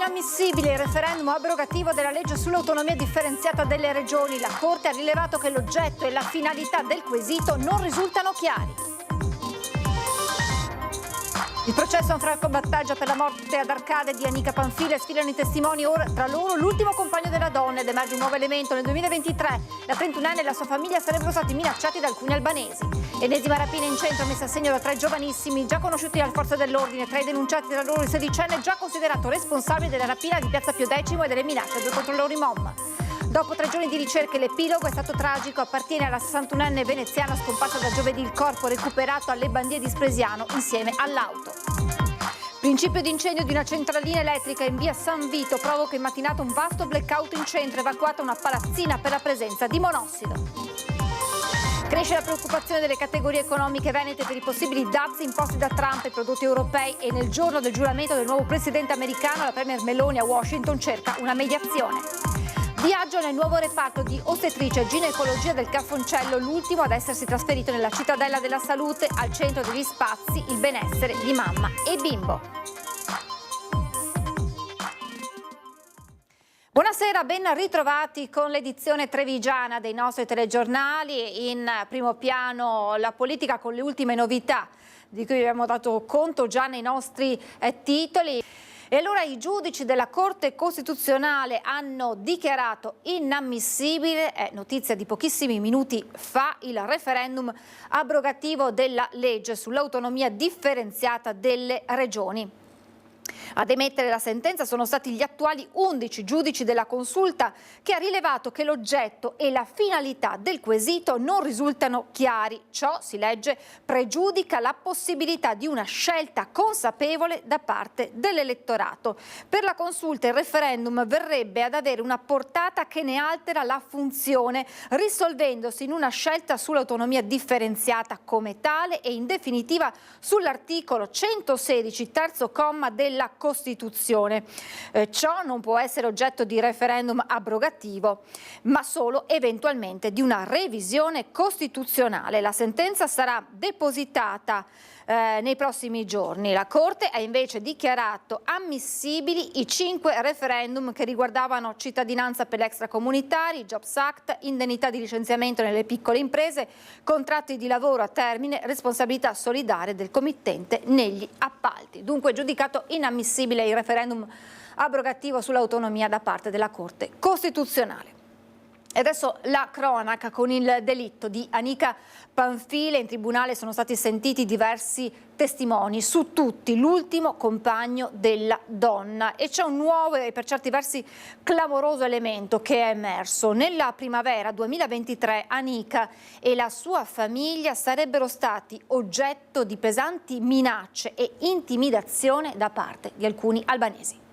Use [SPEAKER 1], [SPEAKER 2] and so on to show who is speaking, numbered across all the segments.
[SPEAKER 1] inammissibile il referendum abrogativo della legge sull'autonomia differenziata delle regioni. La Corte ha rilevato che l'oggetto e la finalità del quesito non risultano chiari. Il processo a un Franco Battaglia per la morte ad Arcade di Anica Panfili. Sfilano i testimoni, ora tra loro l'ultimo compagno della donna, ed emerge un nuovo elemento. Nel 2023 la 31enne e la sua famiglia sarebbero stati minacciati da alcuni albanesi. Ennesima rapina in centro messa a segno da 3 giovanissimi già conosciuti dalle forze dell'ordine. Tra i denunciati tra loro il 16enne già considerato responsabile della rapina di Piazza Pio X e delle minacce a 2 controllori MOM. Dopo 3 giorni di ricerche l'epilogo è stato tragico. Appartiene alla 61enne veneziana scomparsa da giovedì. Il corpo recuperato alle Bandie di Spresiano insieme all'auto. Principio di incendio di una centralina elettrica in via San Vito provoca in mattinata un vasto blackout in centro, evacuata una palazzina per la presenza di monossido. Cresce la preoccupazione delle categorie economiche venete per i possibili dazi imposti da Trump ai prodotti europei, e nel giorno del giuramento del nuovo presidente americano la premier Meloni a Washington cerca una mediazione. Viaggio nel nuovo reparto di ostetricia e ginecologia del Cafoncello, l'ultimo ad essersi trasferito nella cittadella della salute. Al centro degli spazi il benessere di mamma e bimbo. Buonasera, ben ritrovati con l'edizione trevigiana dei nostri telegiornali. In primo piano la politica con le ultime novità di cui abbiamo dato conto già nei nostri titoli. E allora i giudici della Corte Costituzionale hanno dichiarato inammissibile, è notizia di pochissimi minuti fa, il referendum abrogativo della legge sull'autonomia differenziata delle regioni. Ad emettere la sentenza sono stati gli attuali 11 giudici della Consulta, che ha rilevato che l'oggetto e la finalità del quesito non risultano chiari. Ciò, si legge, pregiudica la possibilità di una scelta consapevole da parte dell'elettorato. Per la Consulta il referendum verrebbe ad avere una portata che ne altera la funzione, risolvendosi in una scelta sull'autonomia differenziata come tale e in definitiva sull'articolo 116, terzo comma della Costituzione. Ciò non può essere oggetto di referendum abrogativo, ma solo eventualmente di una revisione costituzionale. La sentenza sarà depositata nei prossimi giorni. La Corte ha invece dichiarato ammissibili i 5 referendum che riguardavano cittadinanza per gli extracomunitari, Jobs Act, indennità di licenziamento nelle piccole imprese, contratti di lavoro a termine, responsabilità solidale del committente negli appalti. Dunque giudicato inammissibile il referendum abrogativo sull'autonomia da parte della Corte Costituzionale. E adesso la cronaca con il delitto di Anica Panfili. In tribunale sono stati sentiti diversi testimoni, su tutti l'ultimo compagno della donna. E c'è un nuovo e per certi versi clamoroso elemento che è emerso. Nella primavera 2023 Anica e la sua famiglia sarebbero stati oggetto di pesanti minacce e intimidazione da parte di alcuni albanesi.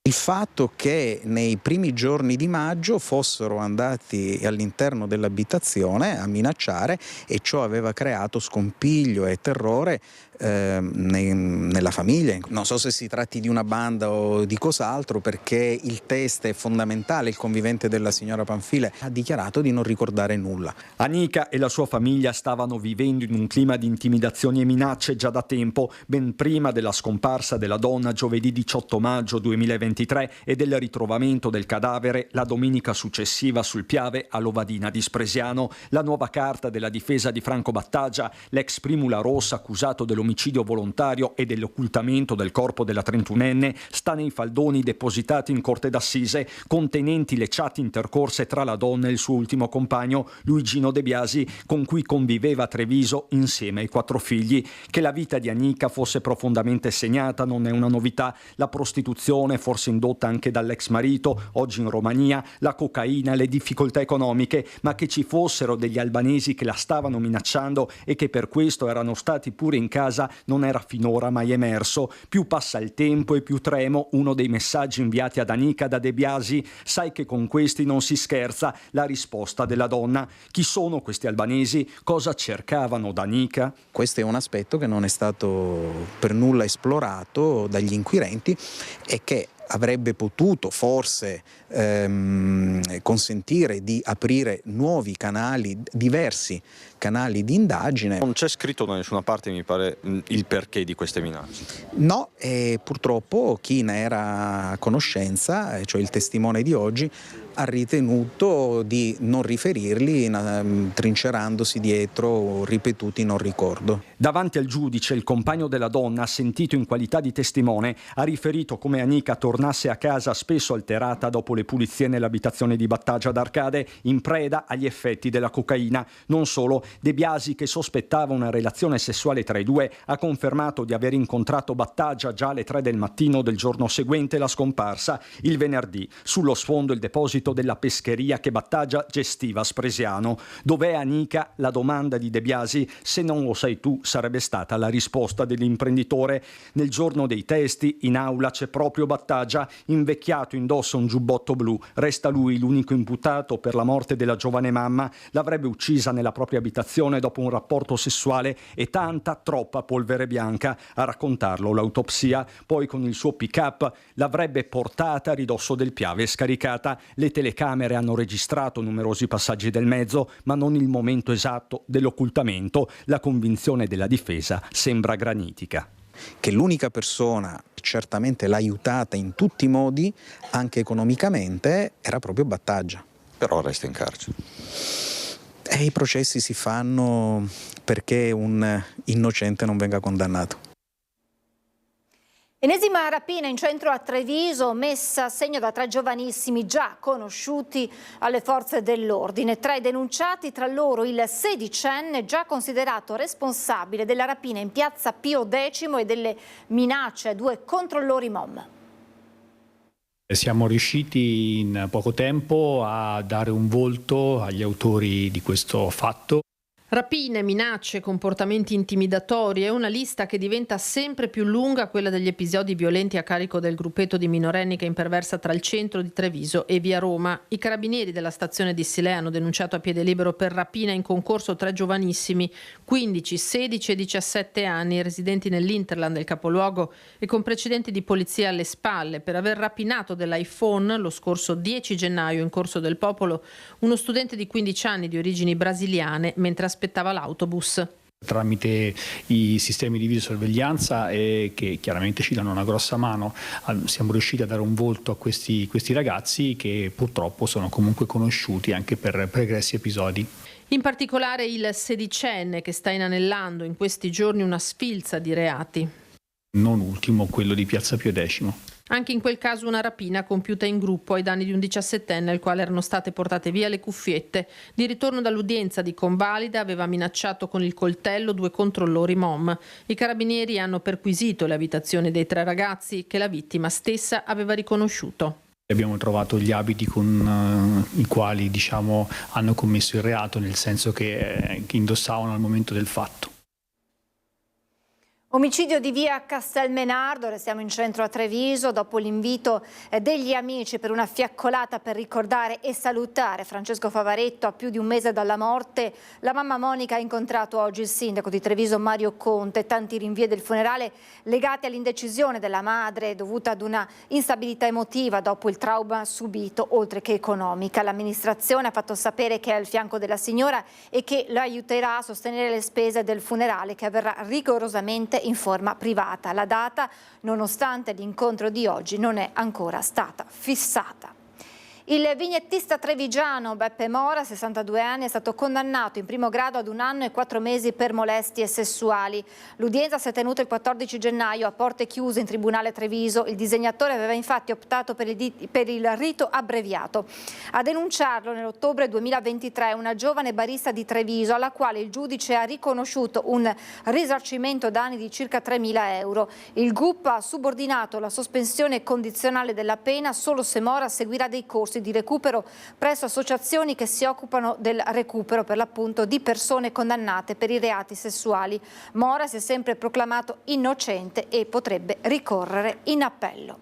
[SPEAKER 2] Il fatto che nei primi giorni di maggio fossero andati all'interno dell'abitazione a minacciare, e ciò aveva creato scompiglio e terrore nella famiglia. Non so se si tratti di una banda o di cos'altro, perché il test è fondamentale. Il convivente della signora Panfili ha dichiarato di non ricordare nulla.
[SPEAKER 3] Anica e la sua famiglia stavano vivendo in un clima di intimidazioni e minacce già da tempo, ben prima della scomparsa della donna giovedì 18 maggio 2023 e del ritrovamento del cadavere la domenica successiva sul Piave a Lovadina di Spresiano. La nuova carta della difesa di Franco Battaglia, l'ex primula rossa accusato dell'omicidio volontario e dell'occultamento del corpo della 31enne, sta nei faldoni depositati in corte d'assise, contenenti le chat intercorse tra la donna e il suo ultimo compagno Luigino De Biasi, con cui conviveva a Treviso insieme ai 4 figli. Che la vita di Anica fosse profondamente segnata non è una novità. La prostituzione, forse indotta anche dall'ex marito, oggi in Romania, la cocaina, le difficoltà economiche, ma che ci fossero degli albanesi che la stavano minacciando e che per questo erano stati pure in casa non era finora mai emerso. Più passa il tempo e più tremo uno dei messaggi inviati ad Anica da De Biasi: sai che con questi non si scherza. La risposta della donna: chi sono questi albanesi? Cosa cercavano da Anica?
[SPEAKER 2] Questo è un aspetto che non è stato per nulla esplorato dagli inquirenti e che avrebbe potuto forse consentire di aprire nuovi canali, diversi canali di indagine.
[SPEAKER 4] Non c'è scritto da nessuna parte, mi pare, il perché di queste minacce.
[SPEAKER 2] No, e purtroppo chi ne era a conoscenza, cioè il testimone di oggi, ha ritenuto di non riferirli, trincerandosi dietro ripetuti non ricordo.
[SPEAKER 3] Davanti al giudice, il compagno della donna, sentito in qualità di testimone, ha riferito come Anika tornasse a casa spesso alterata dopo le pulizie nell'abitazione di Battaglia d'Arcade, in preda agli effetti della cocaina. Non solo, De Biasi, che sospettava una relazione sessuale tra i due, ha confermato di aver incontrato Battaglia già alle 3 del mattino del giorno seguente la scomparsa, il venerdì. Sullo sfondo il deposito della pescheria che Battaglia gestiva a Spresiano. Dov'è Anika? La domanda di De Biasi, se non lo sai tu, sarebbe stata la risposta dell'imprenditore. Nel giorno dei testi, in aula c'è proprio Battaglia, invecchiato, indossa un giubbotto blu. Resta lui l'unico imputato per la morte della giovane mamma. L'avrebbe uccisa nella propria abitazione dopo un rapporto sessuale e troppa polvere bianca. A raccontarlo l'autopsia. Poi con il suo pick-up l'avrebbe portata a ridosso del Piave e scaricata. Le telecamere hanno registrato numerosi passaggi del mezzo, ma non il momento esatto dell'occultamento. La convinzione della difesa sembra granitica.
[SPEAKER 2] Che l'unica persona che certamente l'ha aiutata in tutti i modi, anche economicamente, era proprio Battaglia.
[SPEAKER 4] Però resta in carcere.
[SPEAKER 2] E i processi si fanno perché un innocente non venga condannato.
[SPEAKER 1] Ennesima rapina in centro a Treviso, messa a segno da 3 giovanissimi già conosciuti alle forze dell'ordine. Tra i denunciati, tra loro il 16enne già considerato responsabile della rapina in piazza Pio X e delle minacce a 2 controllori MOM.
[SPEAKER 5] Siamo riusciti in poco tempo a dare un volto agli autori di questo fatto.
[SPEAKER 6] Rapine, minacce, comportamenti intimidatori è una lista che diventa sempre più lunga, quella degli episodi violenti a carico del gruppetto di minorenni che imperversa tra il centro di Treviso e via Roma. I carabinieri della stazione di Silea hanno denunciato a piede libero per rapina in concorso 3 giovanissimi, 15, 16 e 17 anni, residenti nell'Interland del capoluogo e con precedenti di polizia alle spalle, per aver rapinato dell'iPhone lo scorso 10 gennaio in Corso del Popolo uno studente di 15 anni di origini brasiliane mentre aspettava l'autobus.
[SPEAKER 5] Tramite i sistemi di videosorveglianza che chiaramente ci danno una grossa mano, siamo riusciti a dare un volto a questi ragazzi che purtroppo sono comunque conosciuti anche per pregressi episodi.
[SPEAKER 6] In particolare il 16enne che sta inanellando in questi giorni una sfilza di reati.
[SPEAKER 5] Non ultimo quello di piazza Pio X.
[SPEAKER 6] Anche in quel caso una rapina compiuta in gruppo ai danni di un 17enne al quale erano state portate via le cuffiette. Di ritorno dall'udienza di convalida aveva minacciato con il coltello 2 controllori MOM. I carabinieri hanno perquisito le abitazioni dei 3 ragazzi che la vittima stessa aveva riconosciuto.
[SPEAKER 5] Abbiamo trovato gli abiti con i quali hanno commesso il reato, nel senso che indossavano al momento del fatto.
[SPEAKER 1] Omicidio di via Castelmenardo, restiamo in centro a Treviso, dopo l'invito degli amici per una fiaccolata per ricordare e salutare Francesco Favaretto a più di un mese dalla morte. La mamma Monica ha incontrato oggi il sindaco di Treviso Mario Conte, tanti rinvii del funerale legati all'indecisione della madre dovuta ad una instabilità emotiva dopo il trauma subito, oltre che economica. L'amministrazione ha fatto sapere che è al fianco della signora e che la aiuterà a sostenere le spese del funerale che avverrà rigorosamente in forma privata. La data, nonostante l'incontro di oggi, non è ancora stata fissata. Il vignettista trevigiano Beppe Mora, 62 anni, è stato condannato in primo grado ad 1 anno e 4 mesi per molestie sessuali. L'udienza si è tenuta il 14 gennaio a porte chiuse in tribunale Treviso. Il disegnatore aveva infatti optato per il rito abbreviato. A denunciarlo nell'ottobre 2023 una giovane barista di Treviso, alla quale il giudice ha riconosciuto un risarcimento danni di circa 3.000 euro. Il GUP ha subordinato la sospensione condizionale della pena solo se Mora seguirà dei corsi di recupero presso associazioni che si occupano del recupero per l'appunto di persone condannate per i reati sessuali. Mora si è sempre proclamato innocente e potrebbe ricorrere in appello.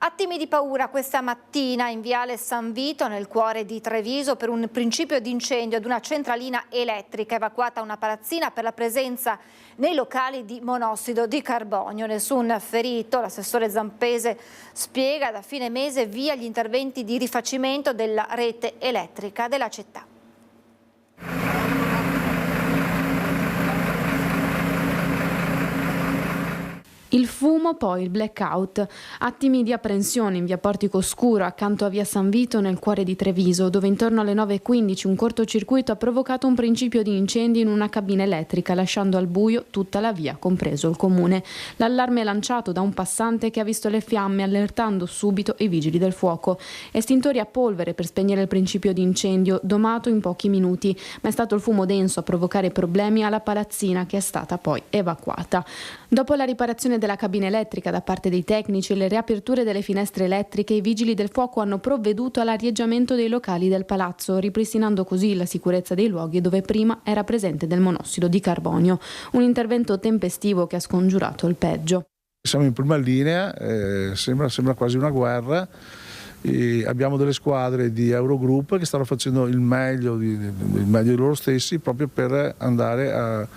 [SPEAKER 1] Attimi di paura questa mattina in Viale San Vito, nel cuore di Treviso, per un principio di incendio ad una centralina elettrica. Evacuata una palazzina per la presenza nei locali di monossido di carbonio. Nessun ferito. L'assessore Zampese spiega: da fine mese via gli interventi di rifacimento della rete elettrica della città.
[SPEAKER 7] Il fumo, poi il blackout, attimi di apprensione in via Portico Oscuro, accanto a via San Vito, nel cuore di Treviso, dove intorno alle 9:15 un cortocircuito ha provocato un principio di incendio in una cabina elettrica, lasciando al buio tutta la via, compreso il comune. L'allarme è lanciato da un passante che ha visto le fiamme, allertando subito i vigili del fuoco. Estintori a polvere per spegnere il principio di incendio, domato in pochi minuti, ma è stato il fumo denso a provocare problemi alla palazzina, che è stata poi evacuata. Dopo la riparazione della cabina elettrica da parte dei tecnici e le riaperture delle finestre elettriche, i vigili del fuoco hanno provveduto all'arieggiamento dei locali del palazzo, ripristinando così la sicurezza dei luoghi dove prima era presente del monossido di carbonio. Un intervento tempestivo che ha scongiurato il peggio.
[SPEAKER 8] Siamo in prima linea, sembra quasi una guerra. E abbiamo delle squadre di Eurogroup che stanno facendo il meglio di loro stessi, proprio per andare a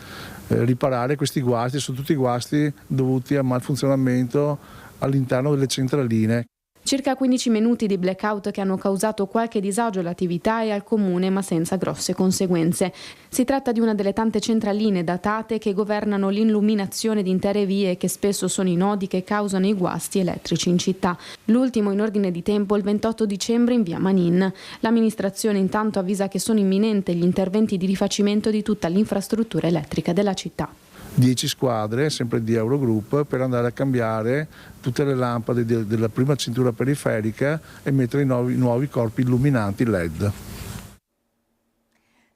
[SPEAKER 8] riparare questi guasti. Sono tutti guasti dovuti a malfunzionamento all'interno delle centraline.
[SPEAKER 7] Circa 15 minuti di blackout che hanno causato qualche disagio all'attività e al comune, ma senza grosse conseguenze. Si tratta di una delle tante centraline datate che governano l'illuminazione di intere vie e che spesso sono i nodi che causano i guasti elettrici in città. L'ultimo in ordine di tempo il 28 dicembre in via Manin. L'amministrazione intanto avvisa che sono imminenti gli interventi di rifacimento di tutta l'infrastruttura elettrica della città.
[SPEAKER 8] 10 squadre, sempre di Eurogroup, per andare a cambiare tutte le lampade della prima cintura periferica e mettere i nuovi corpi illuminanti LED.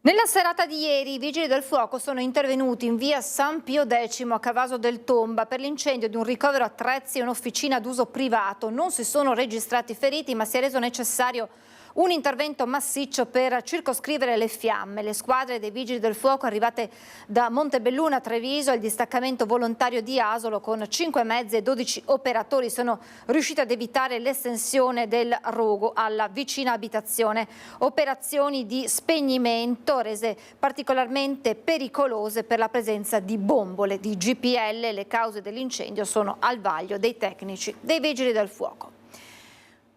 [SPEAKER 1] Nella serata di ieri i vigili del fuoco sono intervenuti in via San Pio X a Cavaso del Tomba per l'incendio di un ricovero attrezzi e un'officina d'uso privato. Non si sono registrati feriti, ma si è reso necessario un intervento massiccio per circoscrivere le fiamme. Le squadre dei vigili del fuoco arrivate da Montebelluna a Treviso e il distaccamento volontario di Asolo con 5 mezzi e 12 operatori sono riusciti ad evitare l'estensione del rogo alla vicina abitazione. Operazioni di spegnimento rese particolarmente pericolose per la presenza di bombole di GPL. Le cause dell'incendio sono al vaglio dei tecnici dei vigili del fuoco.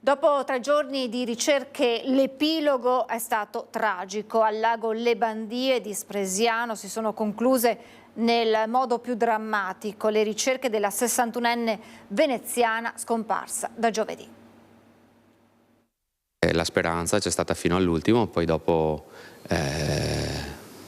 [SPEAKER 1] Dopo 3 giorni di ricerche l'epilogo è stato tragico. Al lago Le Bandie di Spresiano si sono concluse nel modo più drammatico le ricerche della 61enne veneziana scomparsa da giovedì.
[SPEAKER 9] La speranza c'è stata fino all'ultimo, poi dopo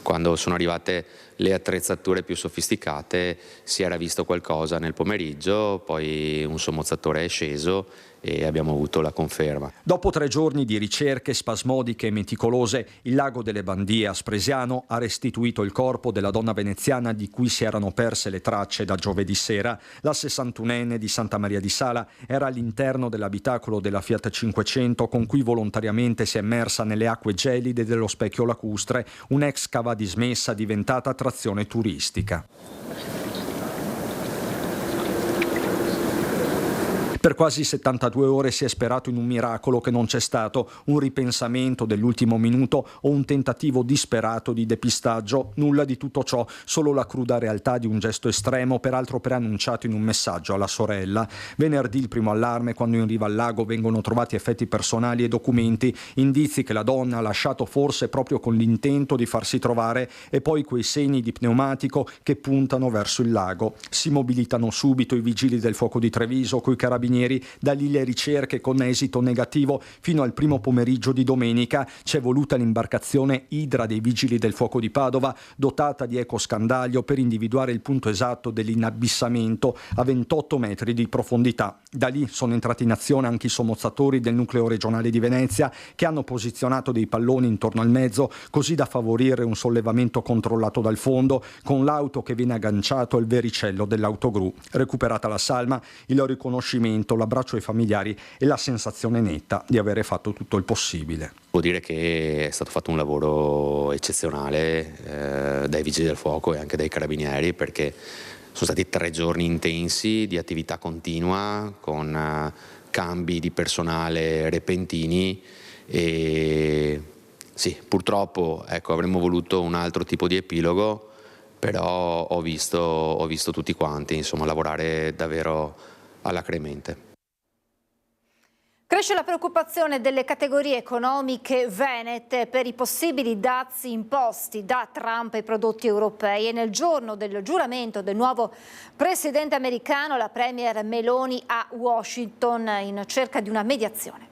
[SPEAKER 9] quando sono arrivate le attrezzature più sofisticate si era visto qualcosa nel pomeriggio, poi un sommozzatore è sceso e abbiamo avuto la conferma.
[SPEAKER 3] Dopo 3 giorni di ricerche spasmodiche e meticolose, il lago delle Bandie a Spresiano ha restituito il corpo della donna veneziana di cui si erano perse le tracce da giovedì sera. La 61enne di Santa Maria di Sala era all'interno dell'abitacolo della Fiat 500 con cui volontariamente si è immersa nelle acque gelide dello Specchio Lacustre, un'ex cava dismessa diventata attrazione turistica. Per quasi 72 ore si è sperato in un miracolo che non c'è stato, un ripensamento dell'ultimo minuto o un tentativo disperato di depistaggio. Nulla di tutto ciò, solo la cruda realtà di un gesto estremo, peraltro preannunciato in un messaggio alla sorella. Venerdì il primo allarme, quando in riva al lago vengono trovati effetti personali e documenti, indizi che la donna ha lasciato forse proprio con l'intento di farsi trovare, e poi quei segni di pneumatico che puntano verso il lago. Si mobilitano subito i vigili del fuoco di Treviso coi carabinieri. Da lì le ricerche con esito negativo. Fino al primo pomeriggio di domenica c'è voluta l'imbarcazione Idra dei Vigili del Fuoco di Padova, dotata di ecoscandaglio per individuare il punto esatto dell'inabissamento a 28 metri di profondità. Da lì sono entrati in azione anche i sommozzatori del nucleo regionale di Venezia, che hanno posizionato dei palloni intorno al mezzo così da favorire un sollevamento controllato dal fondo, con l'auto che viene agganciato al vericello dell'autogru. Recuperata la salma, il riconoscimento, l'abbraccio ai familiari e la sensazione netta di avere fatto tutto il possibile.
[SPEAKER 9] Vuol dire che è stato fatto un lavoro eccezionale dai vigili del fuoco e anche dai carabinieri, perché sono stati 3 giorni intensi di attività continua con cambi di personale repentini e sì, purtroppo avremmo voluto un altro tipo di epilogo, però ho visto tutti quanti lavorare davvero alacremente.
[SPEAKER 1] Cresce la preoccupazione delle categorie economiche venete per i possibili dazi imposti da Trump ai prodotti europei e nel giorno del giuramento del nuovo presidente americano la premier Meloni a Washington in cerca di una mediazione.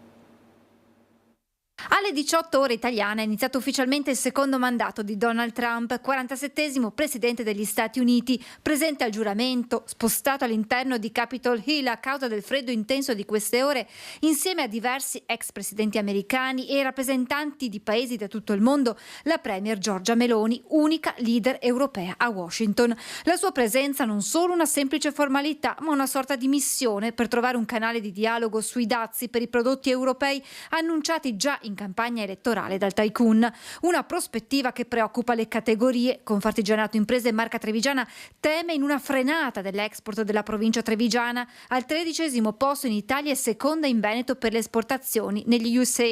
[SPEAKER 1] Alle 18 ore italiane è iniziato ufficialmente il secondo mandato di Donald Trump, 47esimo presidente degli Stati Uniti, presente al giuramento, spostato all'interno di Capitol Hill a causa del freddo intenso di queste ore, insieme a diversi ex presidenti americani e rappresentanti di paesi da tutto il mondo, la premier Giorgia Meloni, unica leader europea a Washington. La sua presenza non solo una semplice formalità, ma una sorta di missione per trovare un canale di dialogo sui dazi per i prodotti europei annunciati già in campagna elettorale dal tycoon. Una prospettiva che preoccupa le categorie. Confartigianato Imprese Marca Trevigiana teme in una frenata dell'export della provincia trevigiana, al 13° posto in Italia e seconda in Veneto per le esportazioni negli USA.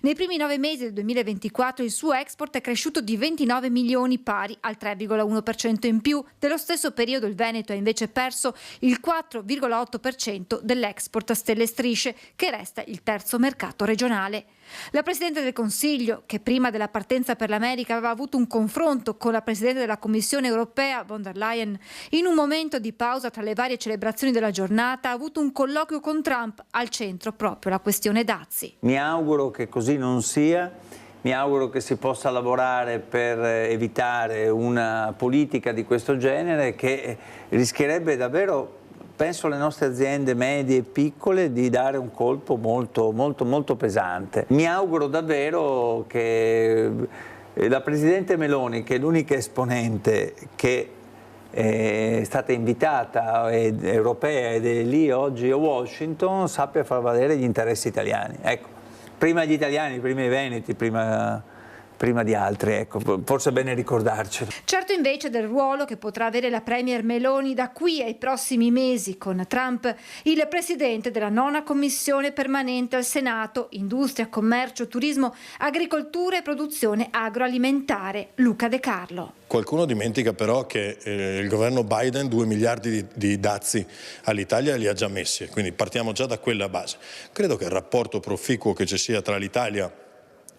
[SPEAKER 1] Nei primi 9 mesi del 2024 il suo export è cresciuto di 29 milioni, pari al 3,1% in più. Dello stesso periodo il Veneto ha invece perso il 4,8% dell'export a stelle e strisce, che resta il terzo mercato regionale. La Presidente del Consiglio, che prima della partenza per l'America aveva avuto un confronto con la Presidente della Commissione europea, von der Leyen, in un momento di pausa tra le varie celebrazioni della giornata, ha avuto un colloquio con Trump, al centro proprio la questione dazi.
[SPEAKER 10] Mi auguro che così non sia, mi auguro che si possa lavorare per evitare una politica di questo genere che rischierebbe davvero, penso alle nostre aziende medie e piccole, di dare un colpo molto pesante. Mi auguro davvero che la Presidente Meloni, che è l'unica esponente che è stata invitata europea ed è lì oggi a Washington, sappia far valere gli interessi italiani. Ecco, prima gli italiani, prima i veneti, prima di altri, ecco, forse è bene ricordarcelo.
[SPEAKER 1] Certo invece del ruolo che potrà avere la premier Meloni da qui ai prossimi mesi con Trump, il presidente della 9ª commissione permanente al Senato, Industria, Commercio, Turismo, Agricoltura e Produzione Agroalimentare, Luca De Carlo.
[SPEAKER 11] Qualcuno dimentica però che il governo Biden 2 miliardi di dazi all'Italia li ha già messi, quindi partiamo già da quella base. Credo che il rapporto proficuo che ci sia tra l'Italia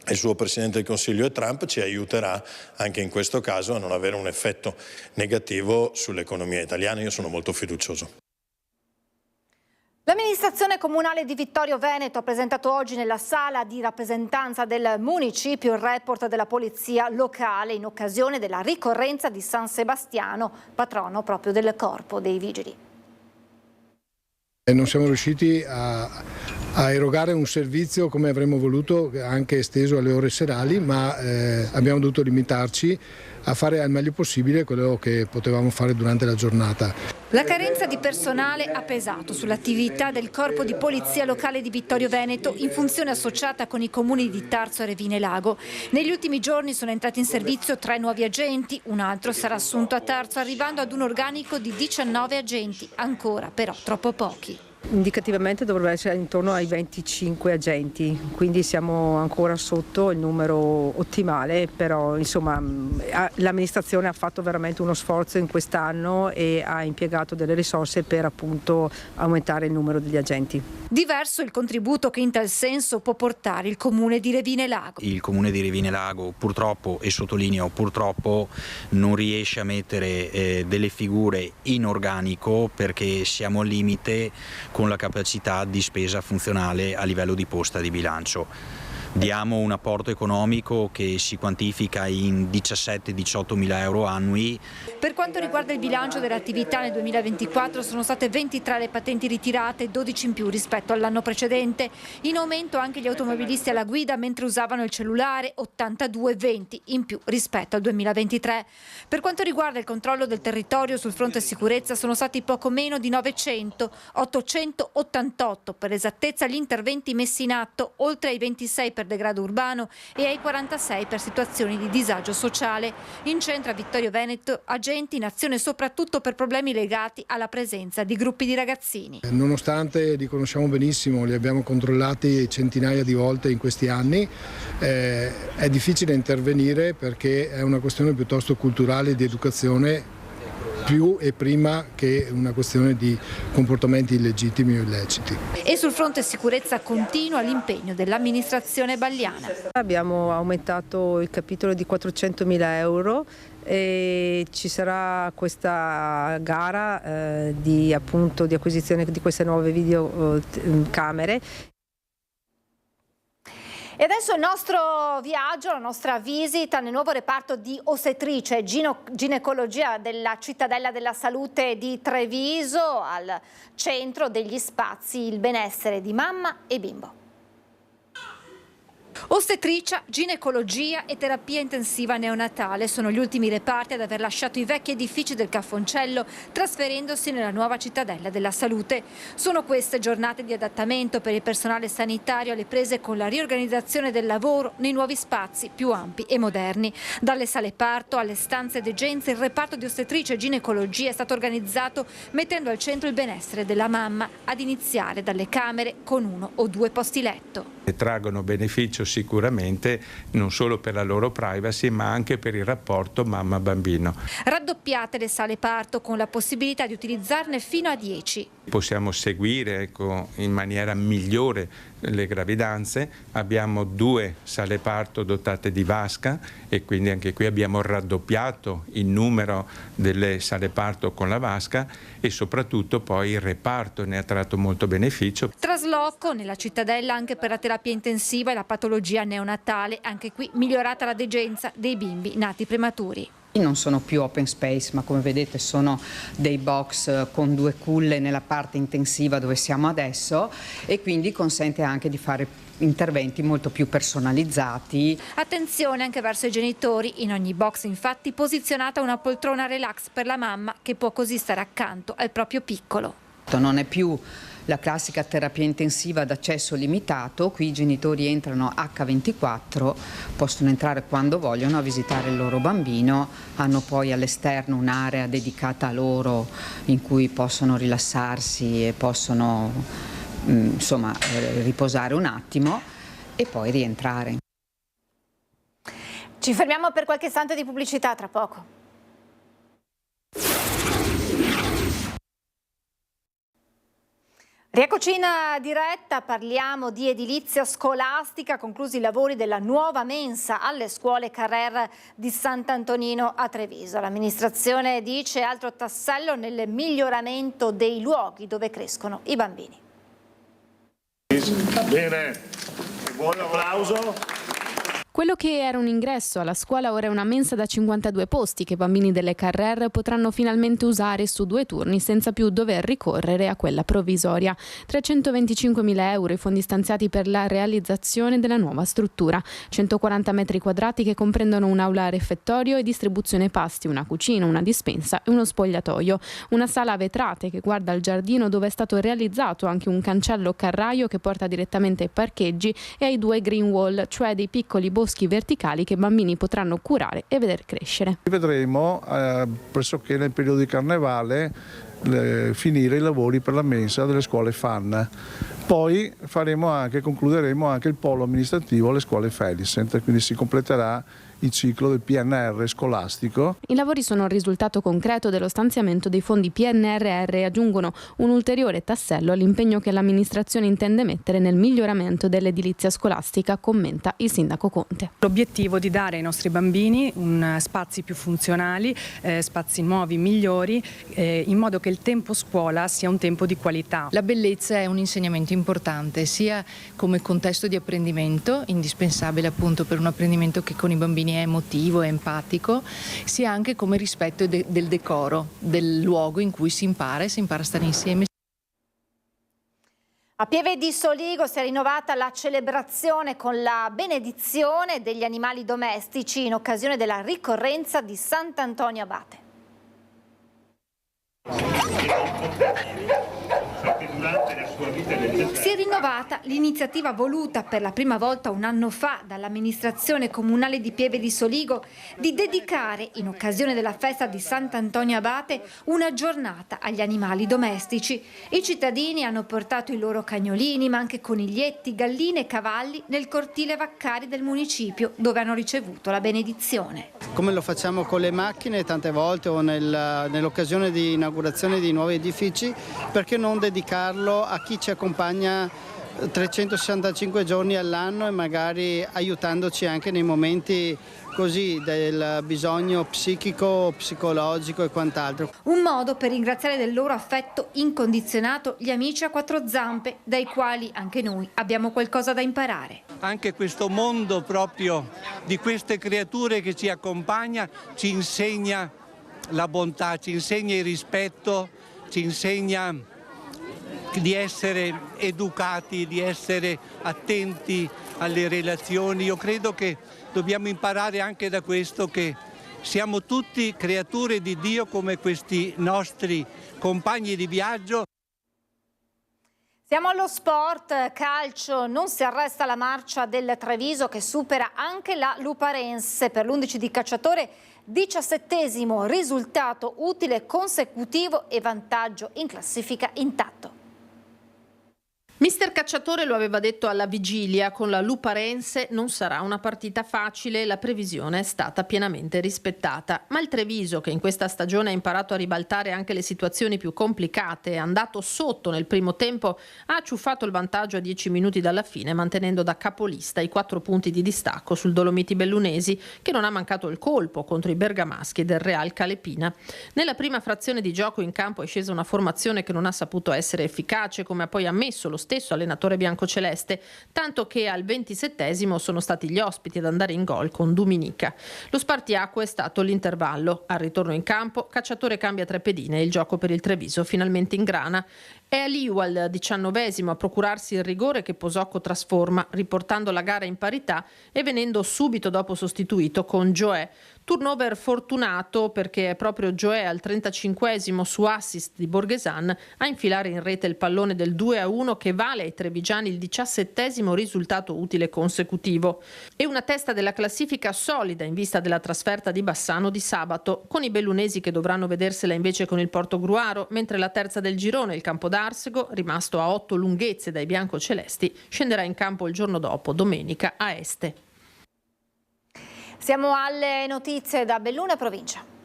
[SPEAKER 11] e il suo Presidente del Consiglio e Trump ci aiuterà anche in questo caso a non avere un effetto negativo sull'economia italiana. Io sono molto fiducioso.
[SPEAKER 1] L'amministrazione comunale di Vittorio Veneto ha presentato oggi nella sala di rappresentanza del municipio il report della polizia locale in occasione della ricorrenza di San Sebastiano, patrono proprio del Corpo dei Vigili.
[SPEAKER 8] Non siamo riusciti a erogare un servizio come avremmo voluto, anche esteso alle ore serali, ma abbiamo dovuto limitarci a fare al meglio possibile quello che potevamo fare durante la giornata.
[SPEAKER 1] La carenza di personale ha pesato sull'attività del Corpo di Polizia Locale di Vittorio Veneto, in funzione associata con i comuni di Tarso, Revine e Lago. Negli ultimi giorni sono entrati in servizio 3 nuovi agenti, un altro sarà assunto a Tarso, arrivando ad un organico di 19 agenti, ancora però troppo pochi.
[SPEAKER 12] Indicativamente dovrebbe essere intorno ai 25 agenti, quindi siamo ancora sotto il numero ottimale, però insomma l'amministrazione ha fatto veramente uno sforzo in quest'anno e ha impiegato delle risorse per appunto aumentare il numero degli agenti.
[SPEAKER 1] Diverso il contributo che in tal senso può portare il comune di Revine Lago.
[SPEAKER 13] Il comune di Revine Lago purtroppo, e sottolineo purtroppo, non riesce a mettere delle figure in organico perché siamo al limite con la capacità di spesa funzionale a livello di posta di bilancio. Diamo un apporto economico che si quantifica in 17-18 mila euro annui.
[SPEAKER 1] Per quanto riguarda il bilancio delle attività nel 2024 sono state 23 le patenti ritirate, 12 in più rispetto all'anno precedente. In aumento anche gli automobilisti alla guida mentre usavano il cellulare, 82, 20 in più rispetto al 2023. Per quanto riguarda il controllo del territorio sul fronte sicurezza sono stati poco meno di 900, 888 per esattezza gli interventi messi in atto, oltre ai 26 per degrado urbano e ai 46 per situazioni di disagio sociale. In centro a Vittorio Veneto agenti in azione soprattutto per problemi legati alla presenza di gruppi di ragazzini.
[SPEAKER 14] Nonostante li conosciamo benissimo, li abbiamo controllati centinaia di volte in questi anni, è difficile intervenire perché è una questione piuttosto culturale e di educazione più e prima che una questione di comportamenti illegittimi o illeciti.
[SPEAKER 1] E sul fronte sicurezza continua l'impegno dell'amministrazione balliana.
[SPEAKER 12] Abbiamo aumentato il capitolo di 400.000 euro e ci sarà questa gara di acquisizione di queste nuove videocamere.
[SPEAKER 1] E adesso il nostro viaggio, la nostra visita nel nuovo reparto di ostetricia e ginecologia della Cittadella della Salute di Treviso, al centro degli spazi il benessere di mamma e bimbo. Ostetricia, ginecologia e terapia intensiva neonatale sono gli ultimi reparti ad aver lasciato i vecchi edifici del Caffoncello, trasferendosi nella nuova Cittadella della Salute. Sono queste giornate di adattamento per il personale sanitario alle prese con la riorganizzazione del lavoro nei nuovi spazi più ampi e moderni. Dalle sale parto alle stanze degenze, il reparto di ostetricia e ginecologia è stato organizzato mettendo al centro il benessere della mamma, ad iniziare dalle camere con 1 o 2 posti letto.
[SPEAKER 15] Traggono beneficio sicuramente non solo per la loro privacy ma anche per il rapporto mamma-bambino.
[SPEAKER 1] Raddoppiate le sale parto con la possibilità di utilizzarne fino a 10.
[SPEAKER 15] Possiamo seguire in maniera migliore le gravidanze, abbiamo 2 sale parto dotate di vasca e quindi anche qui abbiamo raddoppiato il numero delle sale parto con la vasca e soprattutto poi il reparto ne ha tratto molto beneficio.
[SPEAKER 1] Trasloco nella Cittadella anche per la terapia intensiva e la patologia neonatale, anche qui migliorata la degenza dei bimbi nati prematuri.
[SPEAKER 16] Non sono più open space, ma come vedete sono dei box con 2 culle nella parte intensiva dove siamo adesso e quindi consente anche di fare interventi molto più personalizzati.
[SPEAKER 1] Attenzione anche verso i genitori, in ogni box infatti posizionata una poltrona relax per la mamma che può così stare accanto al proprio piccolo.
[SPEAKER 16] Non è più la classica terapia intensiva ad accesso limitato, qui i genitori entrano H24, possono entrare quando vogliono a visitare il loro bambino, hanno poi all'esterno un'area dedicata a loro in cui possono rilassarsi e possono riposare un attimo e poi rientrare.
[SPEAKER 1] Ci fermiamo per qualche istante di pubblicità, tra poco. Rieccoci in diretta, parliamo di edilizia scolastica, conclusi i lavori della nuova mensa alle scuole Carrer di Sant'Antonino a Treviso. L'amministrazione dice altro tassello nel miglioramento dei luoghi dove crescono i bambini.
[SPEAKER 17] Bene, buon applauso.
[SPEAKER 7] Quello che era un ingresso alla scuola ora è una mensa da 52 posti che i bambini delle Carrer potranno finalmente usare su 2 turni senza più dover ricorrere a quella provvisoria. 325.000 euro i fondi stanziati per la realizzazione della nuova struttura. 140 metri quadrati che comprendono un'aula a refettorio e distribuzione pasti, una cucina, una dispensa e uno spogliatoio. Una sala a vetrate che guarda al giardino dove è stato realizzato anche un cancello carraio che porta direttamente ai parcheggi e ai 2 green wall, cioè dei piccoli boschi verticali che i bambini potranno curare e vedere crescere.
[SPEAKER 8] Vedremo pressoché nel periodo di carnevale finire i lavori per la mensa delle scuole FAN. Poi concluderemo anche il polo amministrativo alle scuole Felicent, quindi si completerà il ciclo del PNR scolastico.
[SPEAKER 7] I lavori sono il risultato concreto dello stanziamento dei fondi PNRR e aggiungono un ulteriore tassello all'impegno che l'amministrazione intende mettere nel miglioramento dell'edilizia scolastica, commenta il sindaco Conte.
[SPEAKER 18] L'obiettivo di dare ai nostri bambini spazi più funzionali, spazi nuovi, migliori, in modo che il tempo scuola sia un tempo di qualità.
[SPEAKER 19] La bellezza è un insegnamento importante, sia come contesto di apprendimento, indispensabile appunto per un apprendimento che con i bambini è emotivo e empatico, sia anche come rispetto del decoro, del luogo in cui si impara a stare insieme.
[SPEAKER 1] A Pieve di Soligo si è rinnovata la celebrazione con la benedizione degli animali domestici in occasione della ricorrenza di Sant'Antonio Abate.
[SPEAKER 17] durante la sua vita religiosa.
[SPEAKER 1] Si è rinnovata l'iniziativa voluta per la prima volta un anno fa dall'amministrazione comunale di Pieve di Soligo di dedicare, in occasione della festa di Sant'Antonio Abate, una giornata agli animali domestici. I cittadini hanno portato i loro cagnolini, ma anche coniglietti, galline e cavalli nel cortile Vaccari del municipio, dove hanno ricevuto la benedizione.
[SPEAKER 20] Come lo facciamo con le macchine tante volte o nell'occasione di inaugurazione di nuovi edifici, perché non dedicarlo a chi ci accompagna 365 giorni all'anno e magari aiutandoci anche nei momenti così del bisogno psichico, psicologico e quant'altro.
[SPEAKER 1] Un modo per ringraziare del loro affetto incondizionato gli amici a quattro zampe, dai quali anche noi abbiamo qualcosa da imparare.
[SPEAKER 21] Anche questo mondo proprio di queste creature che ci accompagna ci insegna la bontà, ci insegna il rispetto, ci insegna di essere educati, di essere attenti alle relazioni. Io credo che dobbiamo imparare anche da questo che siamo tutti creature di Dio come questi nostri compagni di viaggio.
[SPEAKER 1] Siamo allo sport, calcio, non si arresta la marcia del Treviso che supera anche la Luparense per l'11 di Cacciatore, 17° risultato utile consecutivo e vantaggio in classifica intatto.
[SPEAKER 6] Mister Cacciatore lo aveva detto alla vigilia, con la Luparense non sarà una partita facile, la previsione è stata pienamente rispettata. Ma il Treviso, che in questa stagione ha imparato a ribaltare anche le situazioni più complicate, è andato sotto nel primo tempo, ha acciuffato il vantaggio a 10 minuti dalla fine, mantenendo da capolista i 4 punti di distacco sul Dolomiti Bellunesi, che non ha mancato il colpo contro i bergamaschi del Real Calepina. Nella prima frazione di gioco in campo è scesa una formazione che non ha saputo essere efficace, come ha poi ammesso lo stesso allenatore biancoceleste, tanto che al 27° sono stati gli ospiti ad andare in gol con Duminica. Lo spartiacque è stato l'intervallo. Al ritorno in campo, Cacciatore cambia 3 pedine e il gioco per il Treviso finalmente ingrana. È Aliu al 19° a procurarsi il rigore che Posocco trasforma, riportando la gara in parità e venendo subito dopo sostituito con Gioè. Turnover fortunato perché è proprio Gioè al 35° su assist di Borghesan a infilare in rete il pallone del 2-1 che vale ai trevigiani il 17° risultato utile consecutivo. E una testa della classifica solida in vista della trasferta di Bassano di sabato, con i bellunesi che dovranno vedersela invece con il Portogruaro, mentre la terza del girone, il Campodarsego, rimasto a 8 lunghezze dai biancocelesti, scenderà in campo il giorno dopo, domenica, a Este.
[SPEAKER 1] Siamo alle notizie da Belluno e provincia.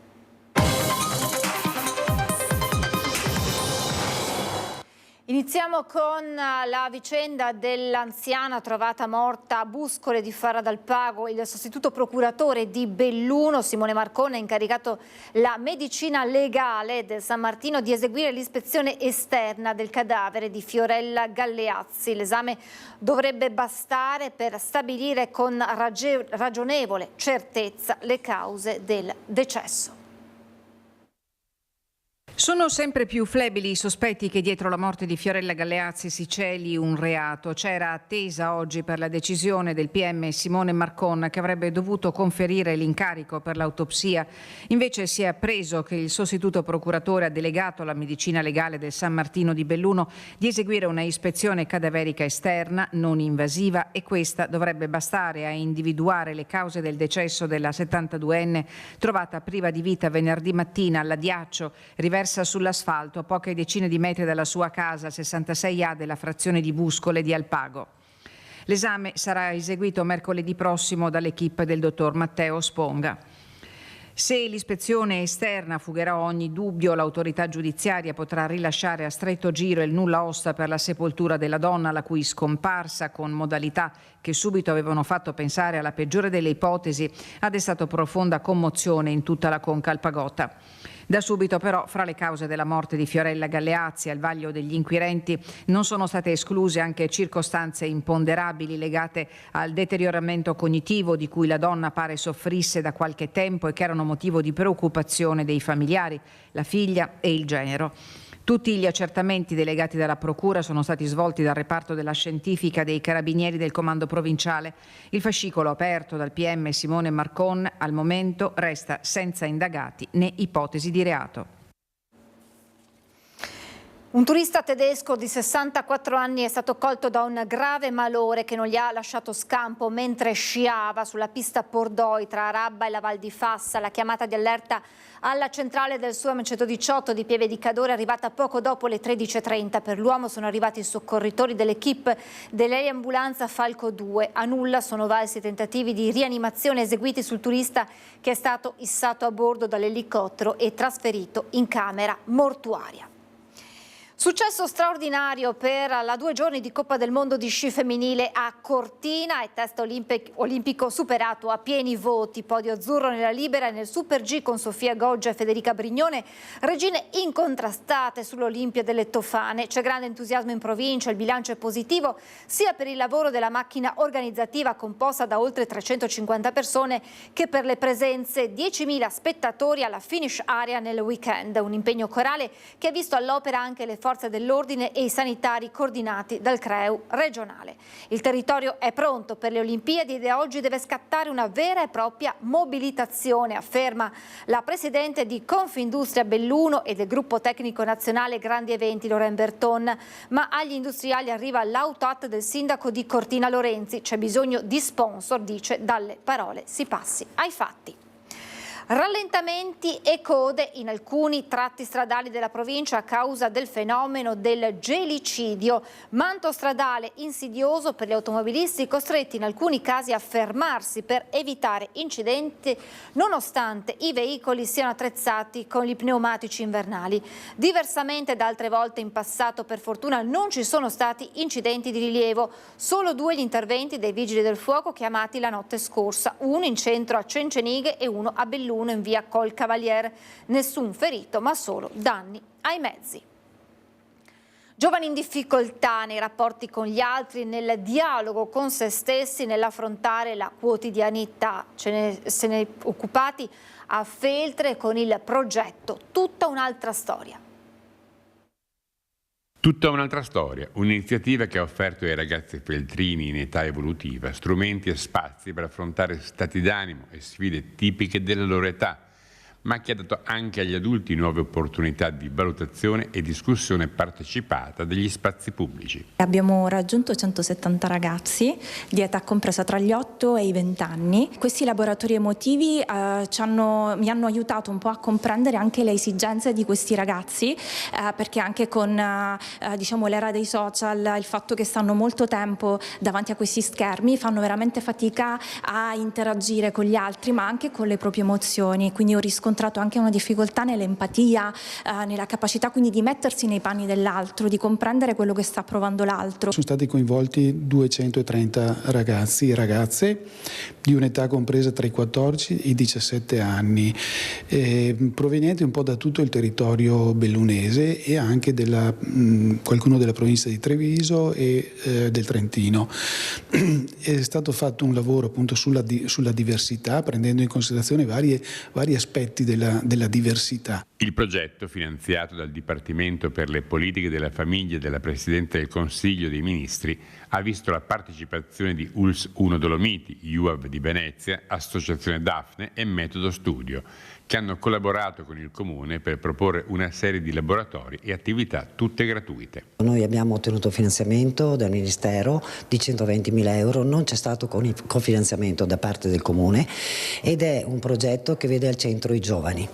[SPEAKER 1] Iniziamo con la vicenda dell'anziana trovata morta a Buscole di Farra dal Pago. Il sostituto procuratore di Belluno, Simone Marcone, ha incaricato la medicina legale del San Martino di eseguire l'ispezione esterna del cadavere di Fiorella Galleazzi. L'esame dovrebbe bastare per stabilire con ragionevole certezza le cause del decesso.
[SPEAKER 16] Sono sempre più flebili i sospetti che dietro la morte di Fiorella Galleazzi si celi un reato. C'era attesa oggi per la decisione del PM Simone Marcon, che avrebbe dovuto conferire l'incarico per l'autopsia. Invece si è appreso che il sostituto procuratore ha delegato alla medicina legale del San Martino di Belluno di eseguire una ispezione cadaverica esterna non invasiva e questa dovrebbe bastare a individuare le cause del decesso della 72enne trovata priva di vita venerdì mattina all'Adiaccio, riversa sull'asfalto a poche decine di metri dalla sua casa, 66A della frazione di Buscole di Alpago. L'esame sarà eseguito mercoledì prossimo dall'equipe del dottor Matteo Sponga. Se l'ispezione esterna fugherà ogni dubbio, l'autorità giudiziaria potrà rilasciare a stretto giro il nulla osta per la sepoltura della donna, la cui scomparsa, con modalità che subito avevano fatto pensare alla peggiore delle ipotesi, ha destato profonda commozione in tutta la conca alpagota. Da subito però, fra le cause della morte di Fiorella Galleazzi al vaglio degli inquirenti non sono state escluse anche circostanze imponderabili legate al deterioramento cognitivo di cui la donna pare soffrisse da qualche tempo e che erano motivo di preoccupazione dei familiari, la figlia e il genero. Tutti gli accertamenti delegati dalla Procura sono stati svolti dal reparto della scientifica dei Carabinieri del Comando Provinciale. Il fascicolo aperto dal PM Simone Marcon al momento resta senza indagati né ipotesi di reato.
[SPEAKER 1] Un turista tedesco di 64 anni è stato colto da un grave malore che non gli ha lasciato scampo mentre sciava sulla pista Pordoi tra Rabba e la Val di Fassa. La chiamata di allerta alla centrale del SUAM 118 di Pieve di Cadore è arrivata poco dopo le 13:30. Per l'uomo sono arrivati i soccorritori dell'equipe dell'eliambulanza Falco 2. A nulla sono valsi i tentativi di rianimazione eseguiti sul turista che è stato issato a bordo dall'elicottero e trasferito in camera mortuaria. Successo straordinario per la 2 giorni di Coppa del Mondo di sci femminile a Cortina e test olimpico superato a pieni voti. Podio azzurro nella libera e nel Super G con Sofia Goggia e Federica Brignone, regine incontrastate sull'Olimpia delle Tofane. C'è grande entusiasmo in provincia, il bilancio è positivo sia per il lavoro della macchina organizzativa composta da oltre 350 persone che per le presenze 10.000 spettatori alla finish area nel weekend. Un impegno corale che ha visto all'opera anche le forze dell'ordine e i sanitari coordinati dal CREU regionale. Il territorio è pronto per le Olimpiadi e da oggi deve scattare una vera e propria mobilitazione, afferma la presidente di Confindustria Belluno e del gruppo tecnico nazionale Grandi Eventi Loren Berton. Ma agli industriali arriva l'autoat del sindaco di Cortina Lorenzi. C'è bisogno di sponsor, dice, dalle parole si passi ai fatti. Rallentamenti e code in alcuni tratti stradali della provincia a causa del fenomeno del gelicidio, manto stradale insidioso per gli automobilisti costretti in alcuni casi a fermarsi per evitare incidenti nonostante i veicoli siano attrezzati con gli pneumatici invernali. Diversamente da altre volte in passato, per fortuna non ci sono stati incidenti di rilievo, solo 2 gli interventi dei vigili del fuoco chiamati la notte scorsa, uno in centro a Cencenighe e uno a Belluno in via Col Cavaliere. Nessun ferito, ma solo danni ai mezzi. Giovani in difficoltà nei rapporti con gli altri, nel dialogo con se stessi, nell'affrontare la quotidianità. Se ne è occupati a Feltre con il progetto Tutta un'altra storia.
[SPEAKER 4] Tutta un'altra storia, un'iniziativa che ha offerto ai ragazzi feltrini in età evolutiva strumenti e spazi per affrontare stati d'animo e sfide tipiche della loro età, ma che ha dato anche agli adulti nuove opportunità di valutazione e discussione partecipata degli spazi pubblici.
[SPEAKER 22] Abbiamo raggiunto 170 ragazzi di età compresa tra gli 8 e i 20 anni. Questi laboratori emotivi mi hanno aiutato un po' a comprendere anche le esigenze di questi ragazzi, perché anche con l'era dei social, il fatto che stanno molto tempo davanti a questi schermi, fanno veramente fatica a interagire con gli altri, ma anche con le proprie emozioni. Quindi ho riscontrato anche una difficoltà nell'empatia, nella capacità quindi di mettersi nei panni dell'altro, di comprendere quello che sta provando l'altro.
[SPEAKER 23] Sono stati coinvolti 230 ragazzi e ragazze di un'età compresa tra i 14 e i 17 anni, provenienti un po' da tutto il territorio bellunese e anche qualcuno della provincia di Treviso e del Trentino. È stato fatto un lavoro appunto sulla diversità, prendendo in considerazione vari aspetti della diversità.
[SPEAKER 4] Il progetto, finanziato dal Dipartimento per le politiche della famiglia della Presidente del Consiglio dei Ministri, ha visto la partecipazione di ULS 1 Dolomiti, UAV di Venezia, Associazione Daphne e Metodo Studio, che hanno collaborato con il Comune per proporre una serie di laboratori e attività tutte gratuite.
[SPEAKER 24] Noi abbiamo ottenuto finanziamento dal Ministero di 120.000 euro, non c'è stato cofinanziamento da parte del Comune ed è un progetto che vede al centro i giovani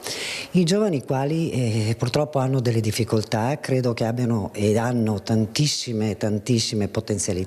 [SPEAKER 24] quali purtroppo hanno delle difficoltà, credo che abbiano ed hanno tantissime potenzialità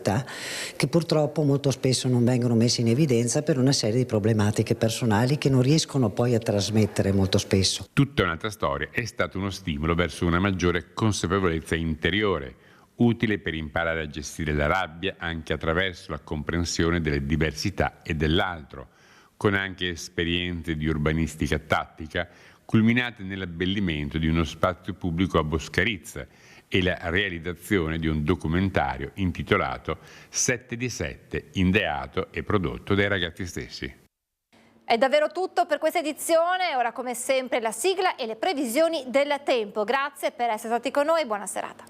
[SPEAKER 24] che purtroppo molto spesso non vengono messe in evidenza per una serie di problematiche personali che non riescono poi a trasmettere molto spesso.
[SPEAKER 4] Tutta un'altra storia è stato uno stimolo verso una maggiore consapevolezza interiore, utile per imparare a gestire la rabbia anche attraverso la comprensione delle diversità e dell'altro, con anche esperienze di urbanistica tattica culminate nell'abbellimento di uno spazio pubblico a Boscarizza e la realizzazione di un documentario intitolato 7 di 7, ideato e prodotto dai ragazzi stessi.
[SPEAKER 1] È davvero tutto per questa edizione, ora come sempre la sigla e le previsioni del tempo. Grazie per essere stati con noi, buona serata.